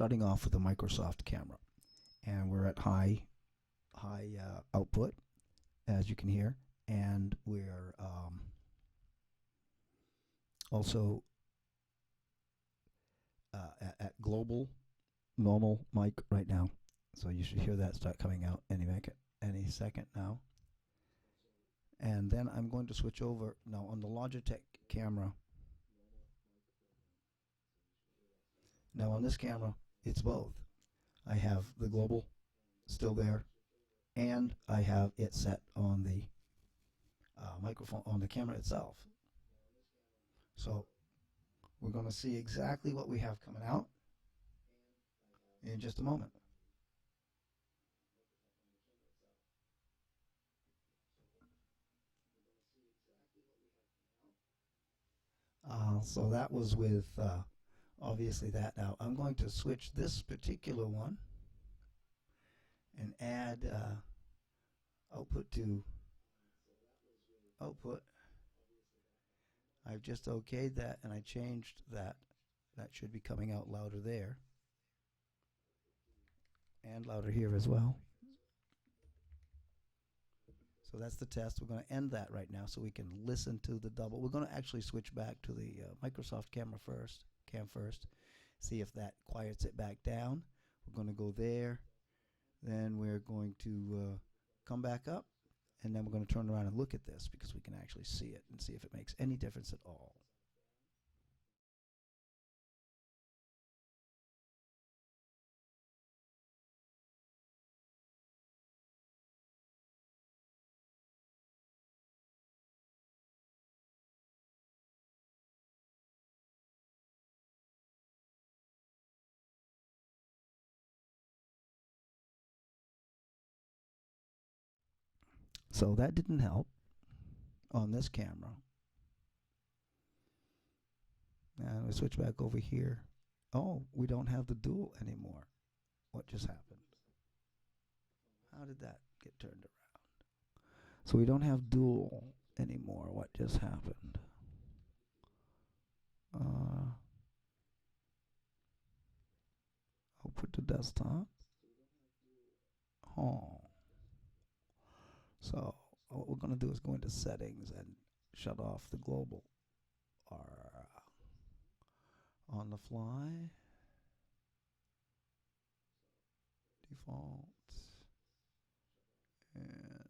starting off with a Microsoft camera, and we're at high output, as you can hear, and we're also at global normal mic right now, so you should hear that start coming out any second now. And then I'm going to switch over now on the Logitech camera. Now on this camera, it's both. I have the global still there, and I have it set on the microphone on the camera itself. So we're going to see exactly what we have coming out in just a moment. So that was with obviously that. Now I'm going to switch this particular one and add output to output. I've just okayed that and I changed that. That should be coming out louder there and louder here as well. So that's the test. We're going to end that right now so we can listen to the double. We're going to actually switch back to the Microsoft cam first, see if that quiets it back down. We're going to go there. Then we're going to come back up, and then we're going to turn around and look at this because we can actually see it and see if it makes any difference at all. So that didn't help on this camera. And we switch back over here. Oh, we don't have the dual anymore. What just happened? How did that get turned around? So we don't have dual anymore. What just happened? Output to desktop. Oh. So what we're going to do is go into settings and shut off the global on the fly. Default and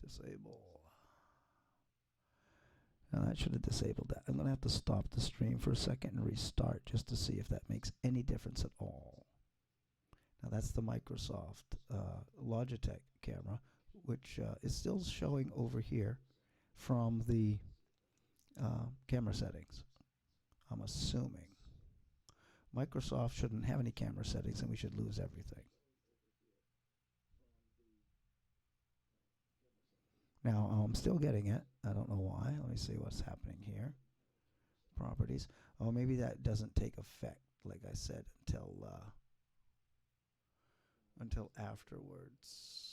disable. Now that should have disabled that. I'm going to have to stop the stream for a second and restart just to see if that makes any difference at all. Now that's the Microsoft Logitech camera, which is still showing over here from the camera settings. I'm assuming. Microsoft shouldn't have any camera settings and we should lose everything. Now I'm still getting it. I don't know why. Let me see what's happening here. Properties. Oh, maybe that doesn't take effect, like I said, until afterwards.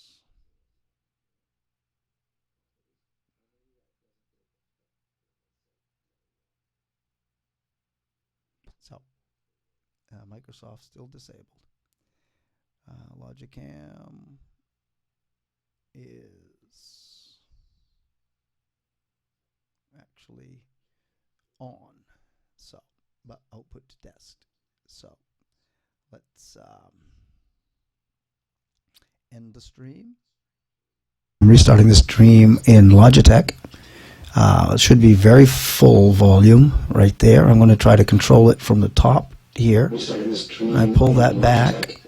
So, Microsoft still disabled. Logicam is actually on. So, but output to test. So, let's end the stream. I'm restarting the stream in Logitech. It should be very full volume right there. I'm going to try to control it from the top here. I pull that back.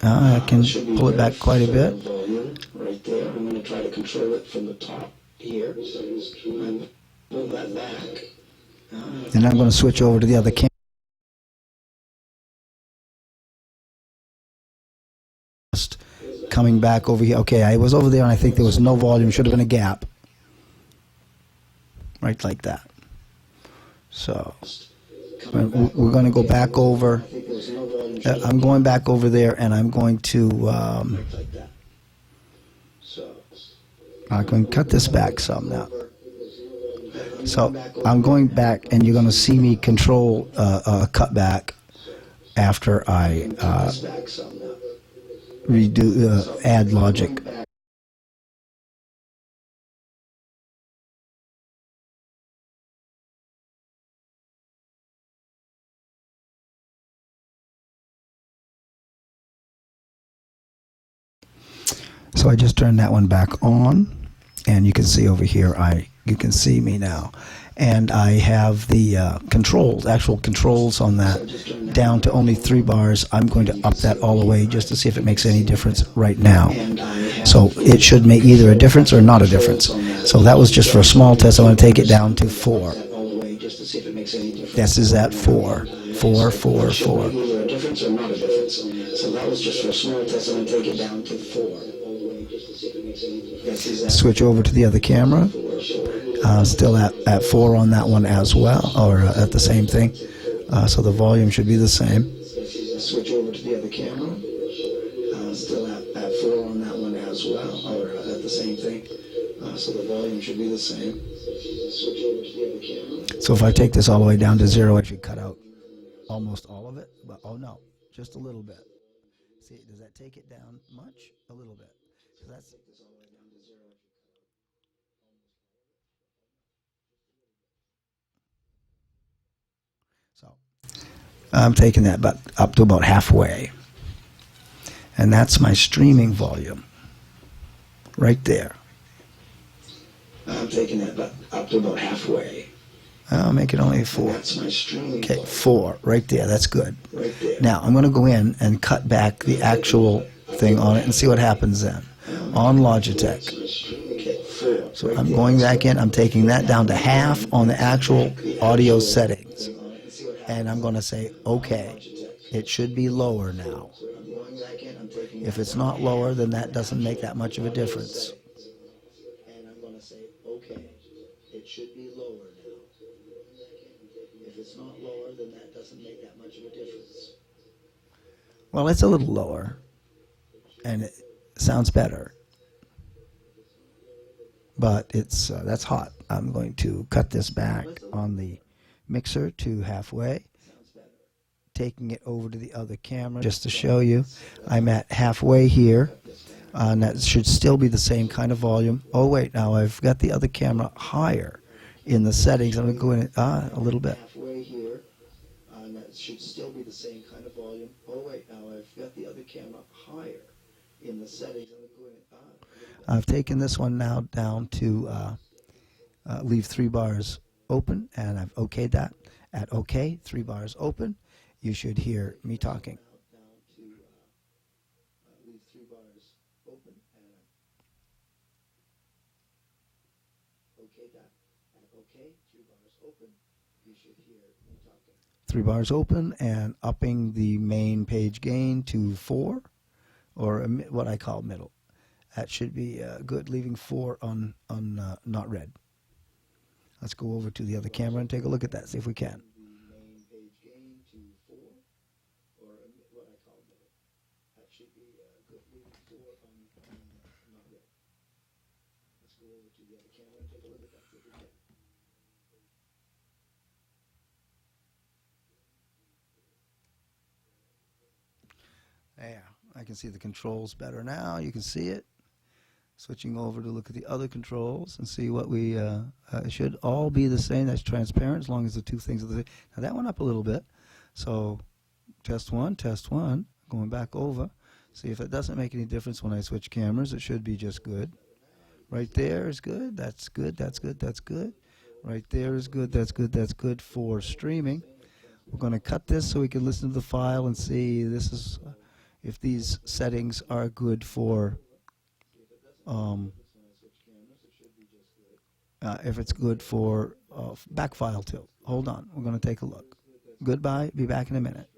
I can pull it back quite a bit. Right there. I'm going to try to control it from the top here. Pull that back. And I'm going to switch over to the other camera. Coming back over here. Okay, I was over there and I think there was no volume. Should have been a gap. Right like that. So we're going to go back over. I'm going back over there and I'm going to I can cut this back some now. So I'm going back and you're going to see me control cut back after I add logic. So I just turned that one back on, and you can see over here, you can see me now. And I have the actual controls on that down to only 3 bars. I'm going to up that all the way just to see if it makes any difference right now. So it should make either a difference or not a difference. So that was just for a small test. I want to take it down to 4. This is at 4. 4, 4, 4. Either a difference or not a difference. So that was just for a small test. I'm going to take it down to 4. Switch over to the other camera. Still at 4 on that one as well, or at the same thing. So the volume should be the same. Switch over to the other camera. Still at 4 on that one as well, or at the same thing. So the volume should be the same. Switch over to the other camera. So if I take this all the way down to 0, I should cut out almost all of it. But oh no, just a little bit. See, does that take it down much? A little bit. So that's so I'm taking that up to about halfway. And that's my streaming volume right there. I'm taking that up to about halfway. I'll make it only 4. That's my streaming. Okay, 4 right there. That's good. Right there. Now I'm going to go in and cut back the actual thing on it and see what happens then on Logitech. So I'm going back in. I'm taking that down to half on the actual audio settings, and I'm going to say OK. It should be lower now. If it's not lower, then that doesn't make that much of a difference. And I'm going to say OK. It should be lower now. If it's not lower, then that doesn't make that much of a difference. Well, it's a little lower, and it sounds better. But it's that's hot. I'm going to cut this back on the mixer to halfway, taking it over to the other camera just to show you. I'm at halfway here, and that should still be the same kind of volume. Oh wait, now I've got the other camera higher in the settings. I'm going to go in a little bit. Halfway here, and that should still be the same kind of volume. Oh wait, now I've got the other camera higher in the settings. I'm going to go in I've taken this one now down to leave 3 bars open, and I've okayed that. At OK, 3 bars open, you should hear me talking. Down to leave 3 bars open, and OK that. At OK, 3 bars open, you should hear me talking. 3 bars open, and upping the main page gain to 4, or what I call middle. That should be good, leaving 4 on not red. Let's go over to the other camera and take a look at that, see if we can. Main page gain to 4, or what I call middle. That should be good, leaving 4 on not red. Let's go over to the other camera and take a look at that, see if we can. There, I can see the controls better now. You can see it. Switching over to look at the other controls and see what we should all be the same. That's transparent as long as the 2 things are the same. Now that went up a little bit. So test 1, going back over. See if it doesn't make any difference when I switch cameras. It should be just good. Right there is good. That's good. That's good. That's good. Right there is good. That's good. That's good for streaming. We're going to cut this so we can listen to the file and see this is if these settings are good for if it's good for back file too. Hold on, we're going to take a look. Goodbye, be back in a minute.